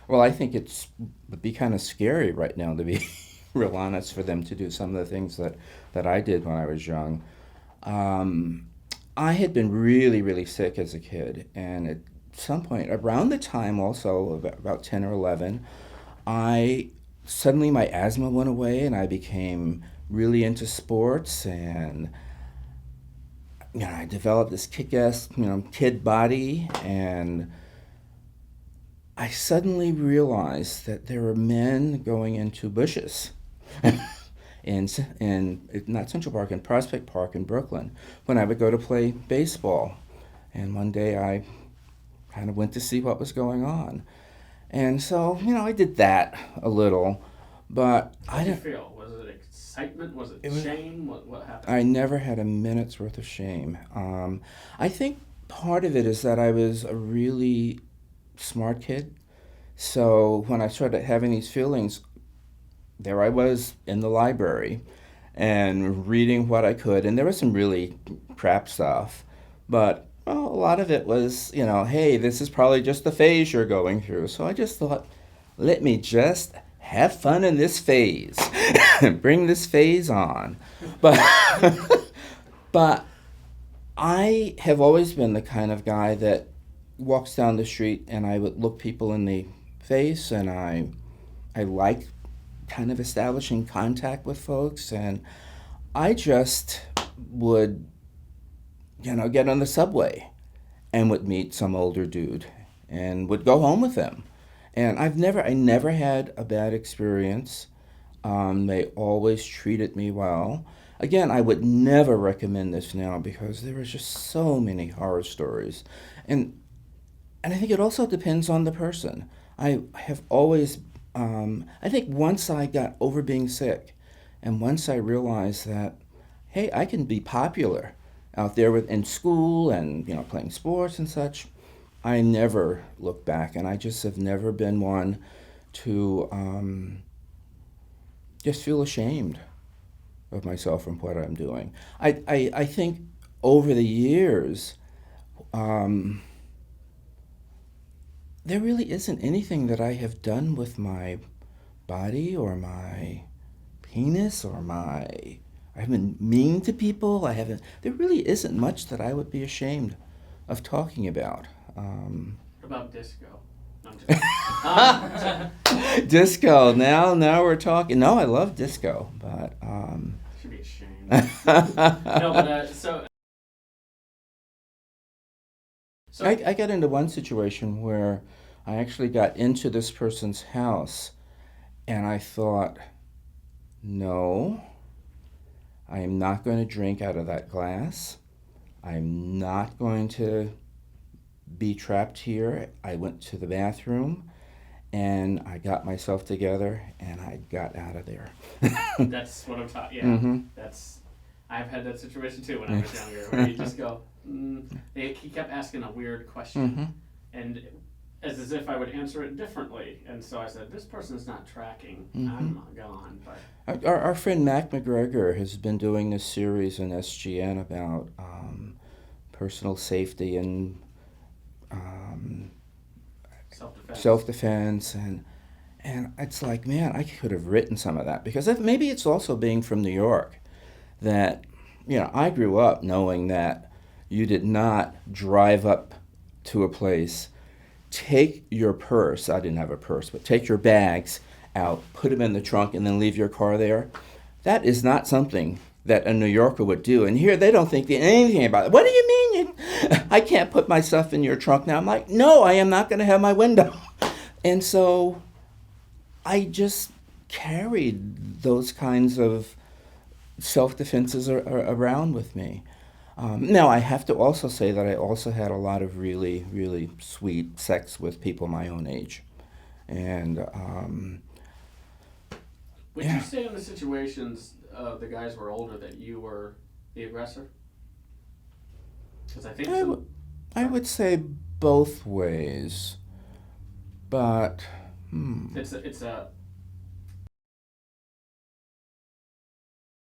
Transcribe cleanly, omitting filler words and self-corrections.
Well, I think would be kind of scary right now, to be real honest, for them to do some of the things that I did when I was young. Um, I had been really, really sick as a kid, and at some point, around the time also, about 10 or 11, I suddenly my asthma went away and I became really into sports, and I developed this kick-ass, kid body, and I suddenly realized that there were men going into bushes in not Central Park, in Prospect Park in Brooklyn, when I would go to play baseball. And one day I kind of went to see what was going on. And so, I did that a little, but How did you feel? Was it excitement? Was it it was, shame? What happened? I never had a minute's worth of shame. I think part of it is that I was a really smart kid. So when I started having these feelings, there I was in the library and reading what I could. And there was some really crap stuff, but well, a lot of it was, hey, this is probably just the phase you're going through. So I just thought, let me just have fun in this phase, bring this phase on. But, but I have always been the kind of guy that walks down the street and I would look people in the face, and I like kind of establishing contact with folks, and I just would get on the subway and would meet some older dude and would go home with them. And I never had a bad experience. They always treated me well. Again, I would never recommend this now because there are just so many horror stories. And and I think it also depends on the person. I have always, I think once I got over being sick, and once I realized that, hey, I can be popular out there in school and playing sports and such, I never look back, and I just have never been one to just feel ashamed of myself and what I'm doing. I think over the years, um, there really isn't anything that I have done with my body or my penis or my. I haven't been mean to people. I haven't. There really isn't much that I would be ashamed of talking about. What about disco? No, I'm just Disco. Now we're talking. No, I love disco, but should be ashamed. No, but so I got into one situation where I actually got into this person's house, and I thought, no, I am not going to drink out of that glass. I'm not going to be trapped here. I went to the bathroom and I got myself together and I got out of there. that's what I'm talking. Yeah, Mm-hmm. that's. I've had that situation too when I was younger, where you just go. He kept asking a weird question, Mm-hmm. and as if I would answer it differently. And so I said, "This person's not tracking. Mm-hmm. I'm gone." But Our friend Mac McGregor has been doing this series in SGN about personal safety and um, self-defense. self-defense, and it's like, man, I could have written some of that, because maybe it's also being from New York that I grew up knowing that you did not drive up to a place, take your purse. I didn't have a purse, but take your bags out, put them in the trunk, and then leave your car there. That is not something that a New Yorker would do. And here they don't think anything about it. What do you mean? I can't put my stuff in your trunk now. I'm like, no, I am not going to have my window. And so I just carried those kinds of self defenses around with me. Now, I have to also say that I also had a lot of really, really sweet sex with people my own age. And Would you yeah, say in the situations the guys were older that you were the aggressor? Because I think I, some. w- I Sorry. would say both ways. But It's a